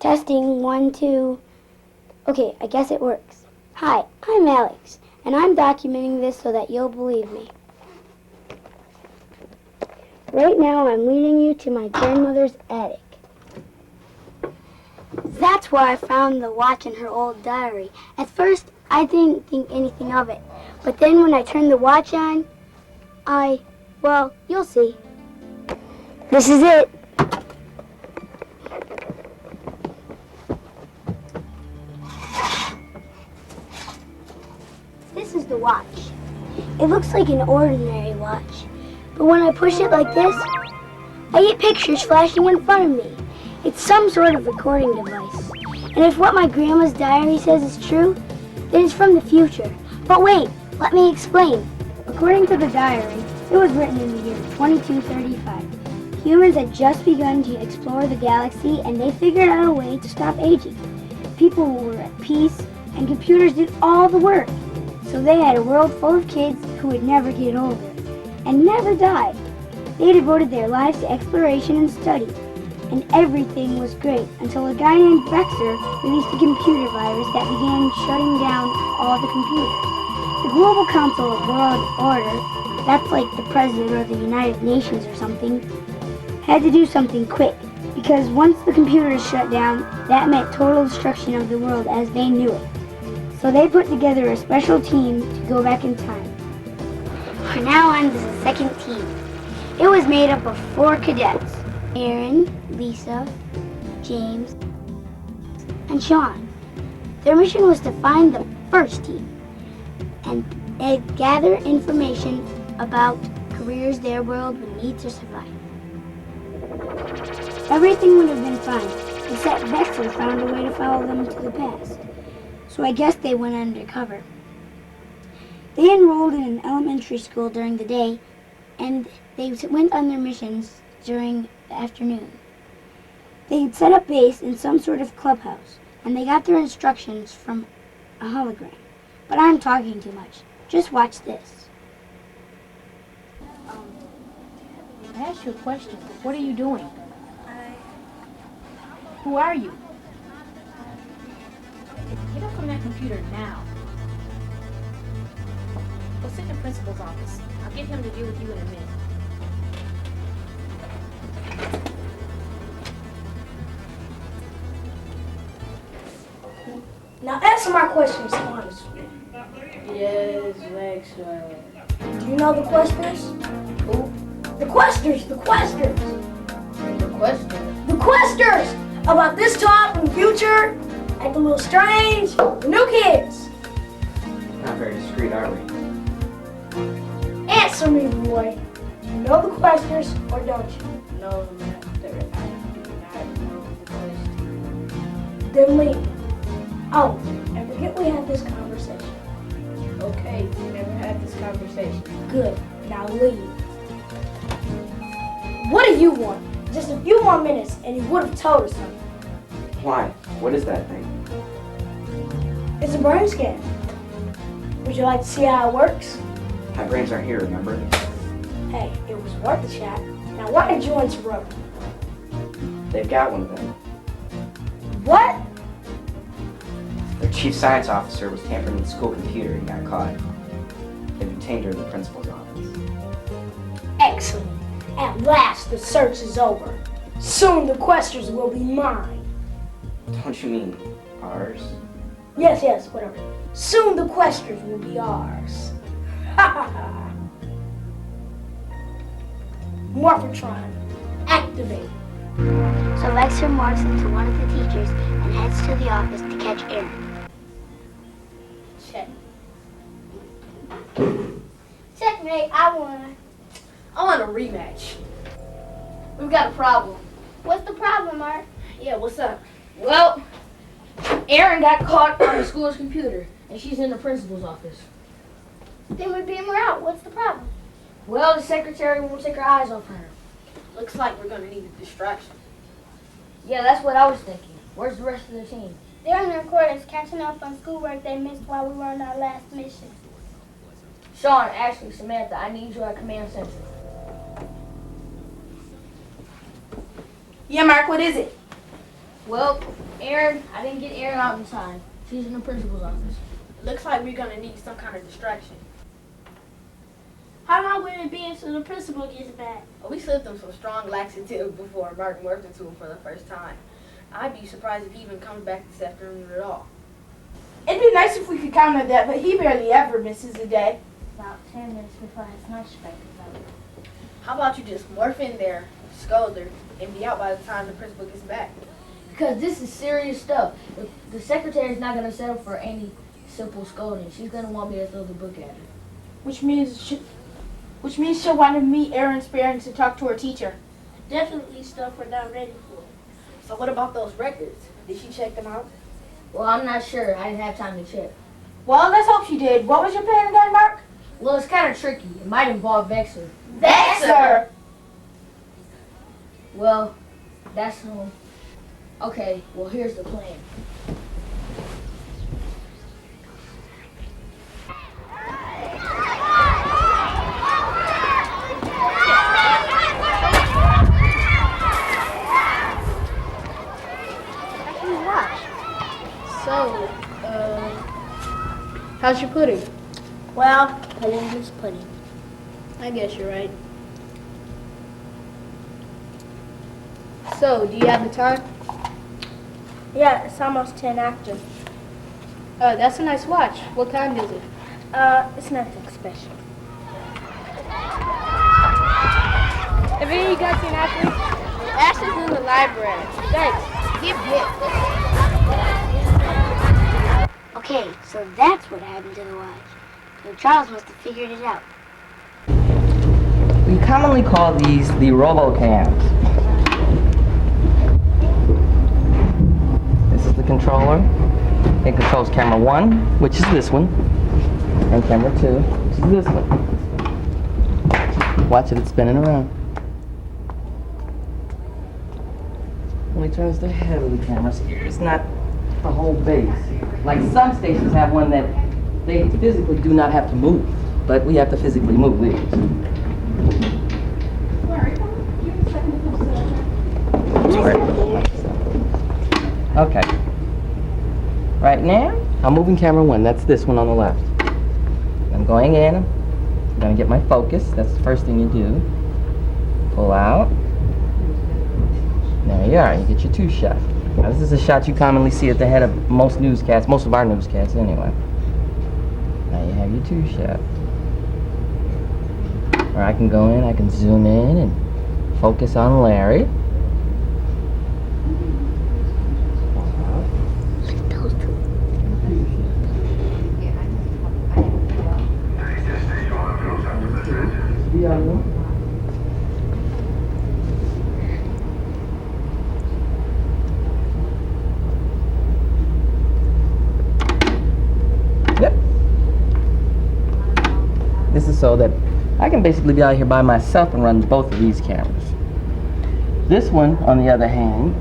Testing, 1, 2. Okay, I guess it works. Hi, I'm Alex, and I'm documenting this so that you'll believe me. Right now, I'm leading you to my grandmother's attic. That's where I found the watch in her old diary. At first, I didn't think anything of it. But then when I turned the watch on, well, you'll see. This is it. This is the watch. It looks like an ordinary watch. But when I push it like this, I get pictures flashing in front of me. It's some sort of recording device. And if what my grandma's diary says is true, then it's from the future. But wait, let me explain. According to the diary, it was written in the year 2235. Humans had just begun to explore the galaxy and they figured out a way to stop aging. People were at peace and computers did all the work. So they had a world full of kids who would never get older and never die. They devoted their lives to exploration and study. And everything was great until a guy named Vexer released a computer virus that began shutting down all the computers. The Global Council of World Order, that's like the President or the United Nations or something, had to do something quick, because once the computers shut down, that meant total destruction of the world as they knew it. So they put together a special team to go back in time. From now on, this is the second team. It was made up of 4 cadets: Aaron, Lisa, James, and Sean. Their mission was to find the first team and gather information about careers their world would need to survive. Everything would have been fine, except Vexer found a way to follow them to the past. So I guess they went undercover. They enrolled in an elementary school during the day, and they went on their missions during the afternoon. They had set up base in some sort of clubhouse, and they got their instructions from a hologram. But I'm talking too much. Just watch this. I asked you a question. What are you doing? Who are you? Get up from that computer now. Go sit in the principal's office. I'll get him to deal with you in a minute. Now answer my questions honestly. Yes, Vexer. Do you know the Questers? Who? The Questers! The Questers! The Quester. The Questers! About this time in the future, acting a little strange, the new kids. Not very discreet, are we? Answer me, boy. Do you know the Questers or don't you? No, Master. I do not know the Quester. Then leave. Oh, and forget we had this conversation. Okay, we never had this conversation. Good. Now leave. What do you want? Just a few more minutes and you would have told us something. Why? What is that thing? It's a brain scan. Would you like to see how it works? My brains aren't here, remember? Hey, it was worth a shot. Now why did you interrupt? They've got one of them. What? Their chief science officer was tampering with the school computer and got caught. They've detained her in the principal's office. Excellent. At last the search is over. Soon the Questers will be mine. Don't you mean ours? Yes, whatever. Soon the Questers will be ours. Ha ha ha. Morphotron, activate. So Vexer morphs into one of the teachers and heads to the office to catch Aaron. Check. Checkmate, I won. I want a rematch. We've got a problem. What's the problem, Art? Yeah, what's up? Well, Erin got caught on the school's computer, and she's in the principal's office. Then we beam her out. What's the problem? Well, the secretary won't take her eyes off her. Looks like we're gonna need a distraction. Yeah, that's what I was thinking. Where's the rest of the team? They're in their quarters catching up on schoolwork they missed while we were on our last mission. Sean, Ashley, Samantha, I need you at Command Center. Yeah, Mark, what is it? Well, Erin, I didn't get Erin out in time. She's in the principal's office. Looks like we're gonna need some kind of distraction. How long will it be until the principal gets back? Well, we slipped him some strong laxatives before Martin worked it to him for the first time. I'd be surprised if he even comes back this afternoon at all. It'd be nice if we could count on that, but he barely ever misses a day. About 10 minutes before his lunch break is over. How about you just morph in there, scold her, and be out by the time the principal gets back? Because this is serious stuff. The secretary's not going to settle for any simple scolding. She's going to want me to throw the book at her. Which means she'll want to meet Erin's parents and talk to her teacher. Definitely stuff we're not ready for. So what about those records? Did she check them out? Well, I'm not sure. I didn't have time to check. Well, let's hope she did. What was your plan again, Mark? Well, it's kind of tricky. It might involve Vexer. Vexer! Well, that's okay, well, here's the plan. So, how's your pudding? Well, pudding is pudding. I guess you're right. So, do you have the time? Yeah, it's almost 10 after. That's a nice watch. What kind is it? It's nothing special. Have any of you guys seen Ashley? Ashley's in the library. Thanks. Give it. Okay, so that's what happened to the watch. So Charles must have figured it out. We commonly call these the RoboCams. This is the controller. It controls camera 1, which is this one, and camera 2, which is this one. Watch it, it's spinning around. Only turns the head of the camera, so it's not the whole base. Like some stations have one that they physically do not have to move, but we have to physically move these. Okay. Right now, I'm moving camera 1. That's this one on the left. I'm going in. I'm going to get my focus. That's the first thing you do. Pull out. There you are. You get your 2 shot. Now, this is a shot you commonly see at the head of most newscasts, most of our newscasts anyway. Now you have your 2 shot. Or I can go in, I can zoom in and focus on Larry. Yep. This is so that I can basically be out here by myself and run both of these cameras. This one, on the other hand,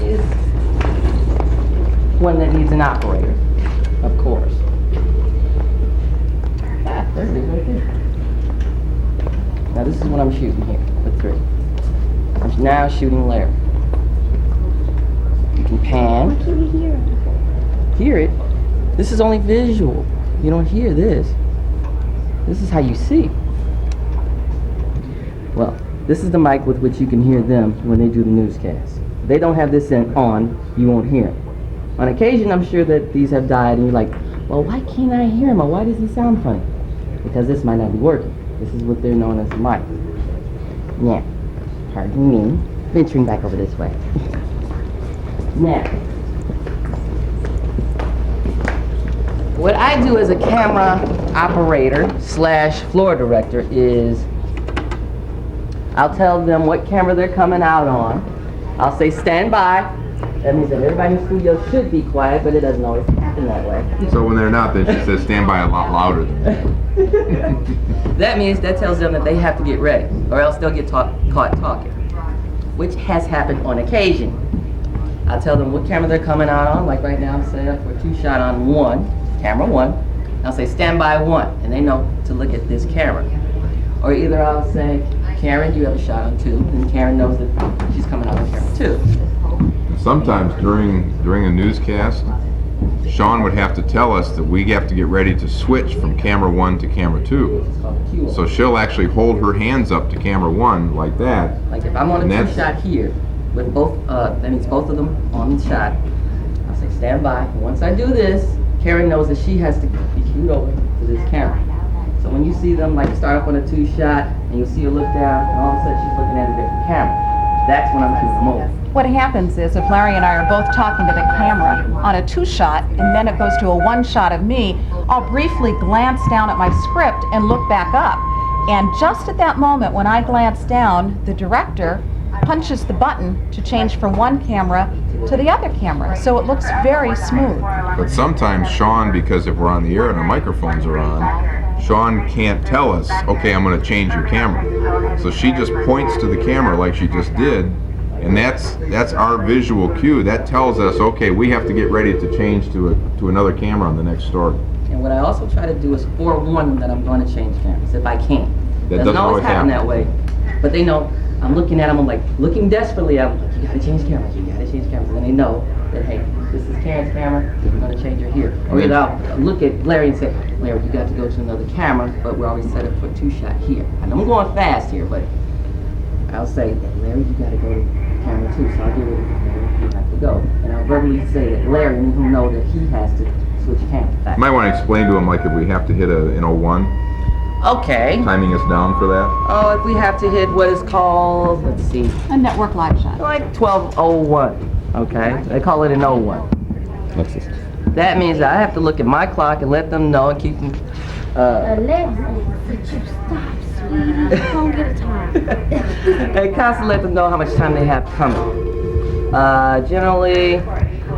is one that needs an operator, of course. Ah, there it is right there. Now this is what I'm shooting here with 3. I'm now shooting Larry. You can pan. What can we hear? Hear it? This is only visual. You don't hear this. This is how you see. Well, this is the mic with which you can hear them when they do the newscast. If they don't have this on, you won't hear them. On occasion, I'm sure that these have died and you're like, well, why can't I hear him, or why does he sound funny? Because this might not be working. This is what they're known as a mic. Now, pardon me, venturing back over this way. Now, what I do as a camera operator / floor director is I'll tell them what camera they're coming out on. I'll say stand by. That means that everybody in the studio should be quiet, but it doesn't always happen that way. So when they're not, then she says stand by a lot louder. That means that tells them that they have to get ready, or else they'll get caught talking, which has happened on occasion. I'll tell them what camera they're coming out on. Like right now, I'm set up for a 2 shot on 1, camera 1. I'll say stand by 1, and they know to look at this camera. Or either I'll say, Karen, you have a shot on 2, and Karen knows that she's coming out on camera 2. sometimes during a newscast, Sean would have to tell us that we have to get ready to switch from camera 1 to camera 2. It's called a cue. So she'll actually hold her hands up to camera 1 like that. Like if I'm on a And two that's- shot here, with both, that means both of them on the shot, I'll say stand by. And once I do this, Karen knows that she has to be cued over to this camera. So when you see them like start up on a two shot, and you'll see her look down, and all of a sudden she's looking at a different camera. That's when I'm cuing them over. What happens is if Larry and I are both talking to the camera on a two-shot and then it goes to a one-shot of me, I'll briefly glance down at my script and look back up. And just at that moment when I glance down, the director punches the button to change from one camera to the other camera. So it looks very smooth. But sometimes Sean, because if we're on the air and the microphones are on, Sean can't tell us, okay, I'm going to change your camera. So she just points to the camera like she just did, and that's our visual cue. That tells us, okay, we have to get ready to change to another camera on the next story. And what I also try to do is forewarn them that I'm going to change cameras if I can. That Doesn't doesn't always always happen happen. that way, but they know. I'm looking at them, I'm like looking desperately at them, like, you gotta change cameras, you gotta change cameras. And they know that, hey, this is Karen's camera, we're gonna change her here. Or either I'll look at Larry and say, Larry, you got to go to another camera, but we're already set up for a two-shot here. I know I'm going fast here, but I'll say, Larry, you gotta go to camera 2, so I'll give it, Larry, you have to go. And I'll verbally say that Larry and he'll know that he has to switch cameras back. You might want to explain to him, like, if we have to hit an 01, Okay. timing us down for that. Oh, if we have to hit what is called, let's see, A network live shot. like 12:01, okay? They call it an 01. That means that I have to look at my clock and let them know and keep them, Don't get a time. and constantly let them know how much time they have coming. Generally,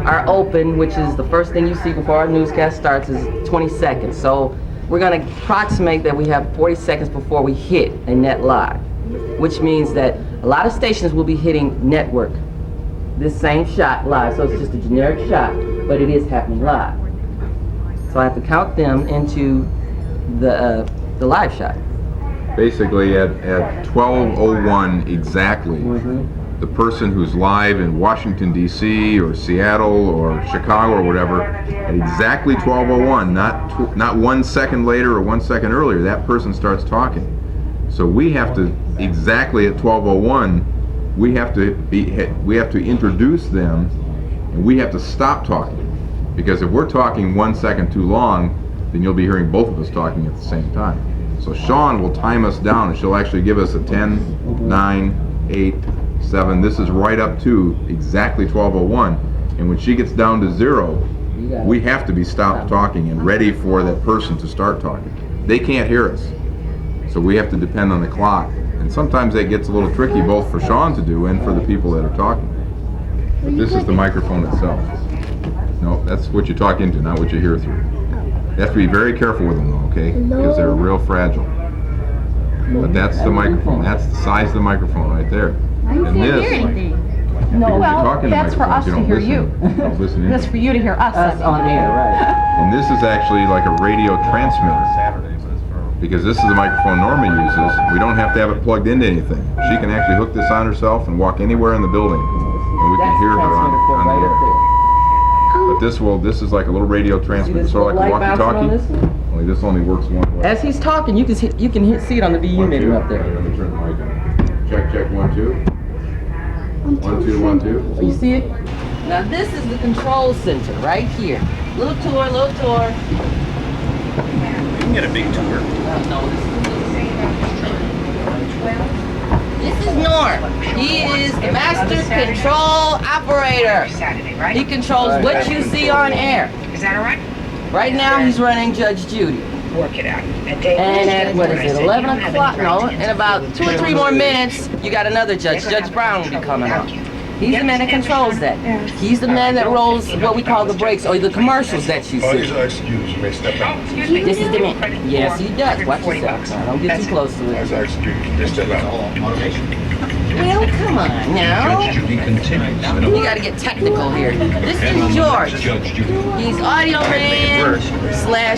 our open, which is the first thing you see before our newscast starts, is 20 seconds. So we're gonna approximate that we have 40 seconds before we hit a net live, which means that a lot of stations will be hitting network, this same shot live. So it's just a generic shot, but it is happening live. So I have to count them into the live shot. Basically, at 12:01 exactly, the person who's live in Washington, D.C., or Seattle, or Chicago, or whatever, at exactly 12:01, not 1 second later or 1 second earlier, that person starts talking. So we have to, exactly at 12:01, we have to introduce them, and we have to stop talking. Because if we're talking 1 second too long, then you'll be hearing both of us talking at the same time. So Sean will time us down, and she'll actually give us a 10, 9, 8, 7. This is right up to exactly 12:01. And when she gets down to 0, we have to be stopped talking and ready for that person to start talking. They can't hear us. So we have to depend on the clock. And sometimes that gets a little tricky both for Sean to do and for the people that are talking. But this is the microphone itself. No, that's what you talk into, not what you hear through. You have to be very careful with them though, okay? Because they're real fragile. But that's the microphone. That's the size of the microphone right there. And this, No, because well, you're talking to that's for us microphones, to hear you. Don't listen in. That's for you to hear us. Us on air, right? And this is actually like a radio transmitter. Because this is the microphone Norma uses. We don't have to have it plugged into anything. She can actually hook this on herself and walk anywhere in the building. And we can hear her on the air. But this is like a little radio transmitter, sort of like a walkie-talkie. Only this only works one way. As he's talking, you can see it on the VU meter up there. Let me turn the mic on. Check, 1, 2. 1, 2, 1, 2. Oh, you see it? Now this is the control center right here. Little tour. You can get a big tour. No, this is Norm. He is the master control operator. He controls what you see on air. Is that all right? Right now he's running Judge Judy. Work it out. And at, what is it, 11 o'clock? No, in about 2 or 3 more minutes, you got another judge. Judge Brown will be coming on. He's the man that controls that. He's the man that rolls what we call the breaks, or the commercials that you see. Excuse me, may step out. This is the man. Yes, he does. Watch yourself. Now, don't get too close to it. Excuse me, may step out. Well, come on now. Judge Judy continues. You gotta get technical here. This is George. Judge Judy. He's audio man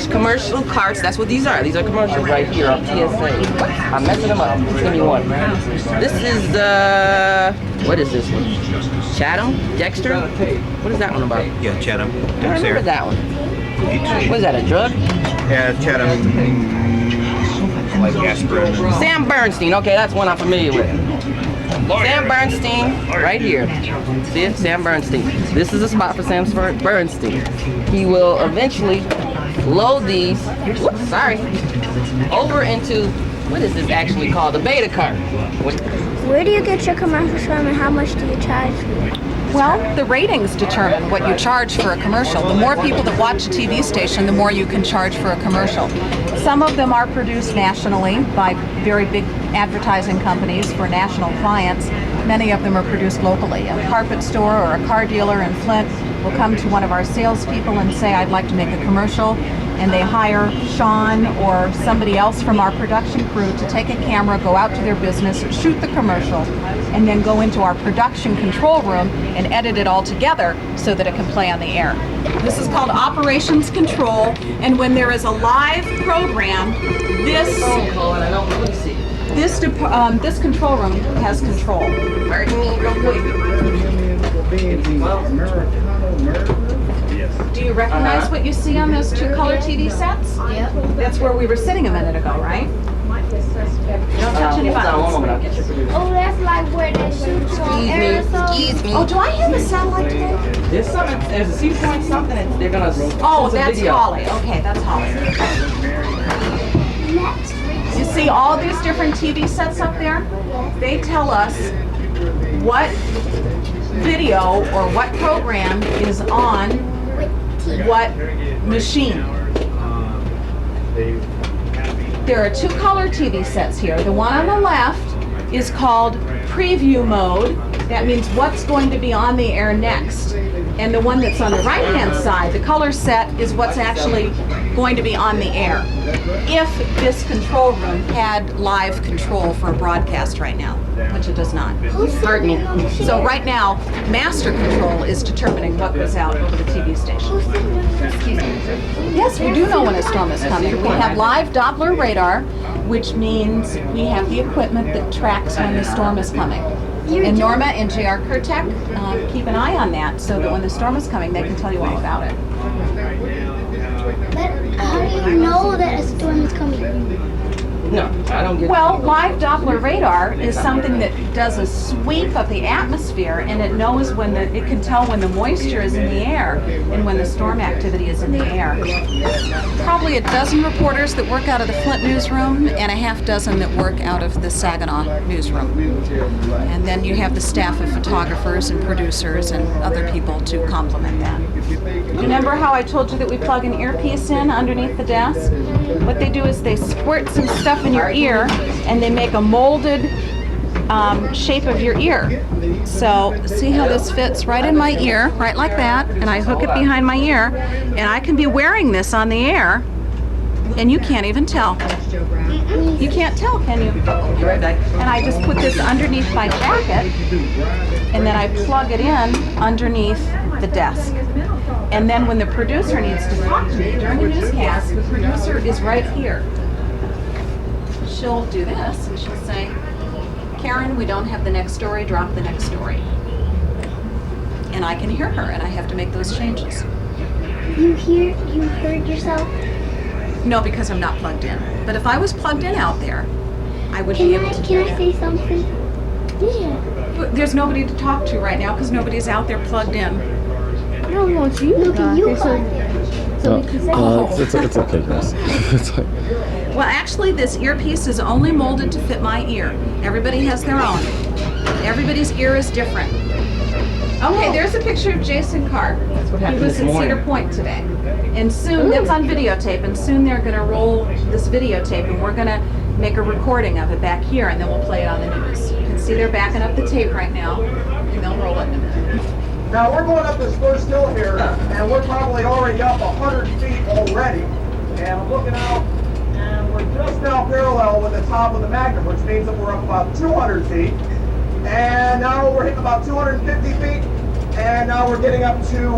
/ commercial carts. That's what these are. These are commercials right here on TSA. I'm messing them up. Just give me one. This is what is this one? Chatham? Dexter? What is that one about? Yeah, Chatham. I remember that one. What is that, a drug? Yeah, Chatham. Like aspirin. Sam Bernstein. Okay, that's one I'm familiar with. Sam Bernstein, right here. See it? Sam Bernstein. This is a spot for Sam Bernstein. He will eventually load these, whoops, sorry, over into, what is this actually called? The beta cart. Where do you get your commercials from and how much do you charge for it? Well, the ratings determine what you charge for a commercial. The more people that watch a TV station, the more you can charge for a commercial. Some of them are produced nationally by very big advertising companies for national clients. Many of them are produced locally. A carpet store or a car dealer in Flint will come to one of our salespeople and say, I'd like to make a commercial, and they hire Sean or somebody else from our production crew to take a camera, go out to their business, shoot the commercial, and then go into our production control room and edit it all together so that it can play on the air. This is called operations control, and when there is a live program, this control room has control. Pardon me, real quick. Do you recognize what you see on those two color TV sets? Yeah. That's where we were sitting a minute ago, right? Don't touch any Hold on, one buttons. moment, I'll get your producer. Oh, that's like where they shoot from aerosols. Excuse me. Oh, do I have a satellite today? There's something, there's a C-point something, and they're gonna Oh, send a that's video. Holly. Okay, that's Holly. You see all these different TV sets up there? They tell us what video or what program is on what machine. There are two color TV sets here. The one on the left is called preview mode. That means what's going to be on the air next. And the one that's on the right-hand side, the color set, is what's actually going to be on the air. If this control room had live control for a broadcast right now, which it does not. Pardon me. So right now, master control is determining what goes out over the TV station. Yes, we do know when a storm is coming. We have live Doppler radar, which means we have the equipment that tracks when the storm is coming. And Norma and J.R. Kurtek keep an eye on that so that when the storm is coming, they can tell you all about it. But how do you know that a storm is coming? No, I don't get Well, live Doppler radar is something that does a sweep of the atmosphere, and it knows when it can tell when the moisture is in the air and when the storm activity is in the air. Probably a dozen reporters that work out of the Flint newsroom and a half dozen that work out of the Saginaw newsroom. And then you have the staff of photographers and producers and other people to complement that. Remember how I told you that we plug an earpiece in underneath the desk? What they do is they squirt some stuff in your ear and they make a molded shape of your ear. So see how this fits right in my ear, right like that, and I hook it behind my ear, and I can be wearing this on the air and you can't even tell. You can't tell, can you? Be right back. And I just put this underneath my jacket and then I plug it in underneath the desk. And then when the producer needs to talk to me during a newscast, the producer is right here. She'll do this and she'll say, Karen, we don't have the next story, drop the next story. And I can hear her and I have to make those changes. You heard yourself? No, because I'm not plugged in. But if I was plugged in out there, I would be able to hear Can I you. say something? Yeah. But there's nobody to talk to right now because nobody's out there plugged in. No, we want you. No, can you call? So we can say It's okay, Grace. It's like, Well, actually, this earpiece is only molded to fit my ear. Everybody has their own. Everybody's ear is different. Okay, there's a picture of Jason Carr. what He happened was this in morning. Cedar Point today. And soon, that's on videotape, and soon they're going to roll this videotape, and we're going to make a recording of it back here, and then we'll play it on the news. You can see they're backing up the tape right now, and they'll roll it in a minute. Now we're going up this first hill here, and we're probably already up 100 feet already. And I'm looking out, and we're just now parallel with the top of the Magnum, which means that we're up about 200 feet. And now we're hitting about 250 feet. And now we're getting up to,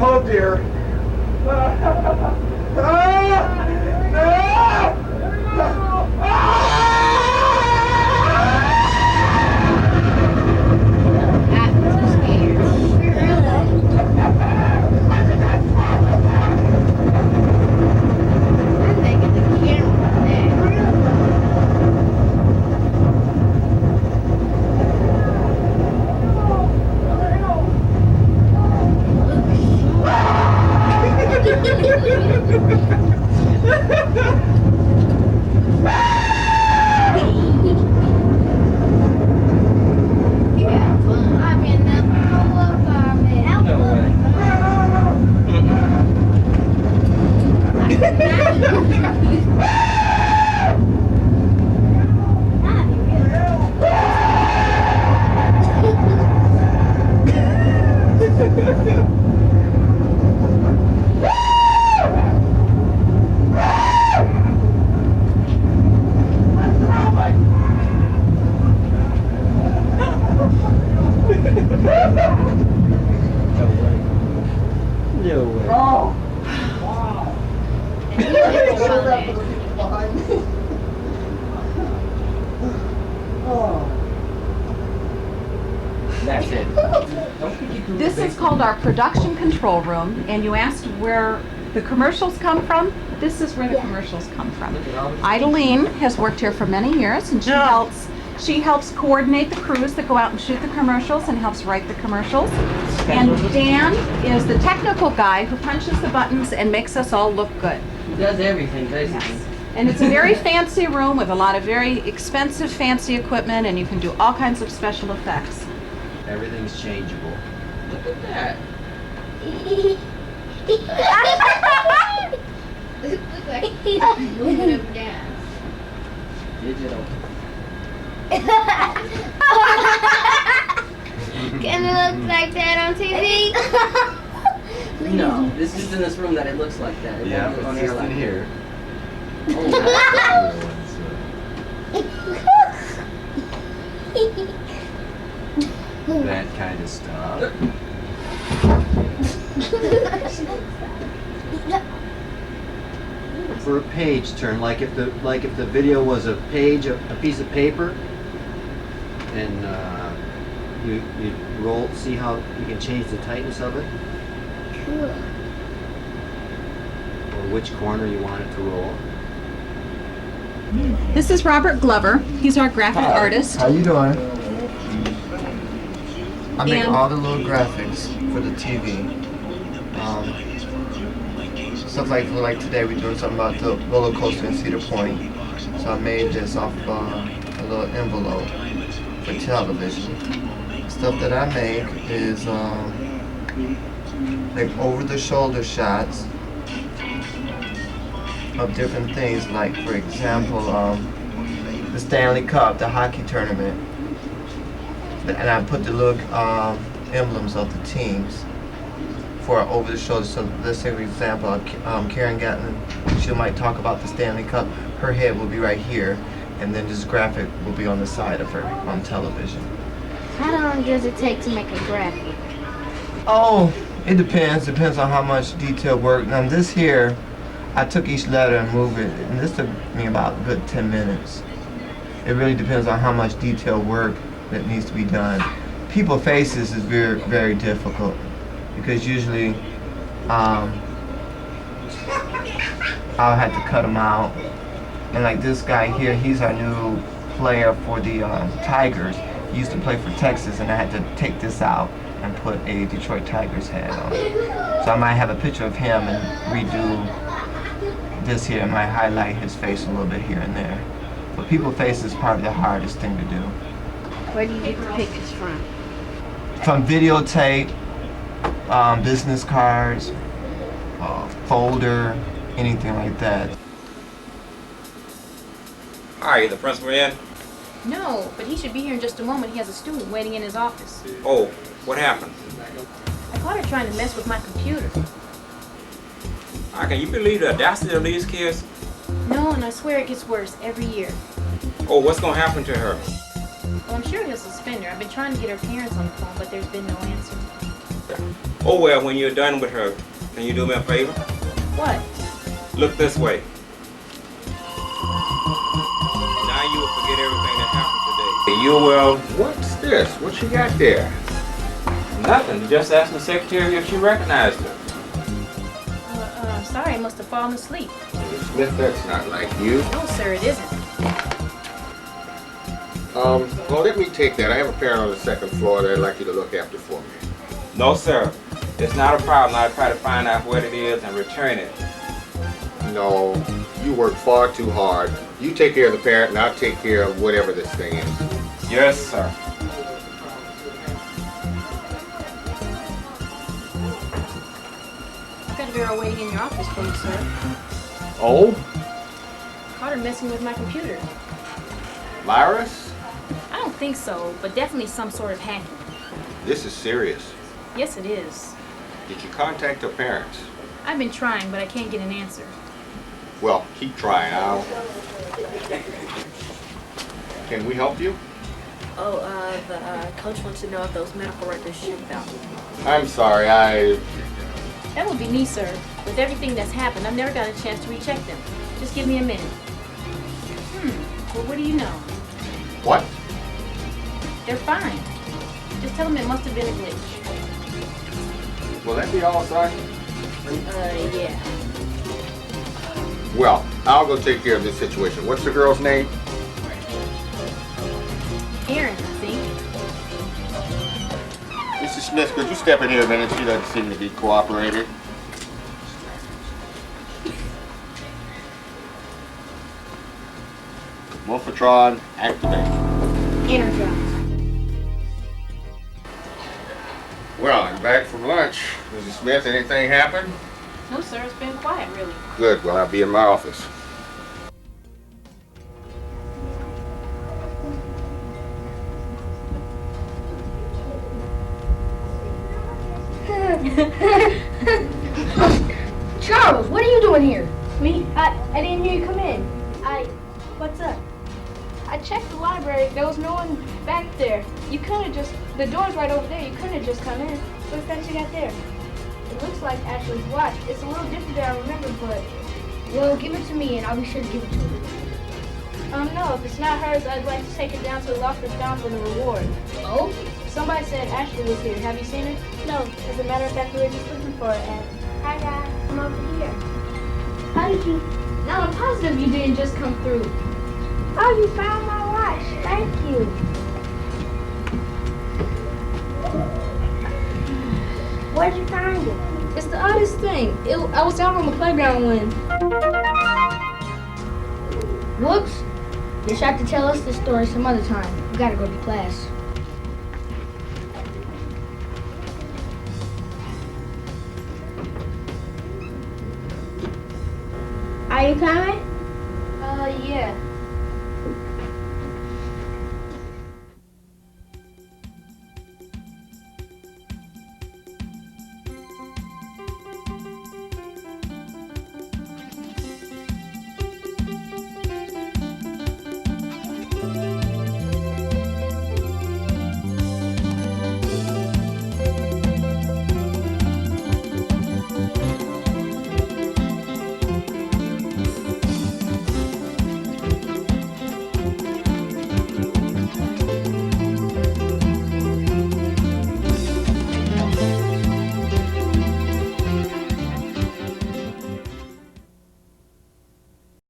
oh dear. That's it. This is called our production control room, and you asked where the commercials come from. This is where the commercials come from. Idalene has worked here for many years, and she helps coordinate the crews that go out and shoot the commercials and helps write the commercials. And Dan is the technical guy who punches the buttons and makes us all look good. He does everything, basically. Yes. And it's a very fancy room with a lot of very expensive, fancy equipment, and you can do all kinds of special effects. Everything's changeable. Look at that. Look like he's moving up and down. Digital. Can it look like that on TV? No, this is in this room that it looks like that. It Yeah, won't look on it's air just like in here. That kind of stuff. For a page turn, like if the video was a page, a piece of paper, and you roll, see how you can change the tightness of it, Cool. or which corner you want it to roll. This is Robert Glover. He's our graphic artist. How you doing? I make And- all the little graphics for the TV. Stuff like today we're doing something about the roller coaster in Cedar Point. So I made this off a little envelope for television. Stuff that I make is like over-the-shoulder shots of different things, like for example the Stanley Cup, the hockey tournament, and I put the little emblems of the teams for over the shoulder. So let's say for example Karen Gatlin, she might talk about the Stanley Cup, her head will be right here, and then this graphic will be on the side of her on television. How long does it take to make a graphic? Oh, it depends on how much detail work. Now this here, I took each letter and moved it, and this took me about a good 10 minutes. It really depends on how much detail work that needs to be done. People faces is very, very difficult because usually I'll have to cut them out. And like this guy here, he's our new player for the Tigers. He used to play for Texas, and I had to take this out and put a Detroit Tigers head on it. So I might have a picture of him and redo this here, and might highlight his face a little bit here and there. But people face is probably the hardest thing to do. Where do you get the pictures from? From videotape, business cards, folder, anything like that. Hi, the principal in? No, but he should be here in just a moment. He has a student waiting in his office. Oh, what happened? I caught her trying to mess with my computer. Can you believe the audacity of these kids? No, and I swear it gets worse every year. Oh, what's gonna happen to her? Well, I'm sure he'll suspend her. I've been trying to get her parents on the phone, but there's been no answer. Oh well, when you're done with her, can you do me a favor? What? Look this way. Now you will forget everything that happened today. You will. What's this? What you got there? Nothing. Just ask the secretary if she recognized her. Sorry, I must have fallen asleep. Smith, that's not like you. No, sir, it isn't. Well, let me take that. I have a parent on the second floor that I'd like you to look after for me. No, sir. It's not a problem. I'll try to find out what it is and return it. No, you work far too hard. You take care of the parent, and I'll take care of whatever this thing is. Yes, sir. I've got a girl waiting in your office for you, sir. Oh? Caught her messing with my computer. Virus? I don't think so, but definitely some sort of hacking. This is serious. Yes, it is. Did you contact her parents? I've been trying, but I can't get an answer. Well, keep trying. Can we help you? Oh, the coach wants to know if those medical records shipped out. I'm sorry, That would be me, sir. With everything that's happened, I've never got a chance to recheck them. Just give me a minute. Well, what do you know? What? They're fine. Just tell them it must have been a glitch. Will that be all, son? Yeah. Well, I'll go take care of this situation. What's the girl's name? Erin, I think. Mrs. Smith, could you step in here a minute? She doesn't seem to be cooperating. Morphatron, activate. Energize. Well, I'm back from lunch. Mrs. Smith, anything happen? No, sir. It's been quiet, really. Good. Well, I'll be in my office. Charles, what are you doing here? Me? I didn't hear you come in. What's up? I checked the library. There was no one back there. You couldn't have just, the door's right over there. You couldn't have just come in. What's that you got there? It looks like Ashley's watch. It's a little different than I remember, but... Well, give it to me and I'll be sure to give it to her. No, if it's not hers, I'd like to take it down to the lockers down for the reward. Oh? Somebody said Ashley was here. Have you seen her? No. As a matter of fact, we were just looking for her, and... Hi, guys. I'm over here. How did you... Now, I'm positive you didn't just come through. Oh, you found my watch. Thank you. Where'd you find it? It's the oddest thing. I was out on the playground when... Whoops. Guess you have to tell us this story some other time. We gotta go to class. Are you coming? Yeah.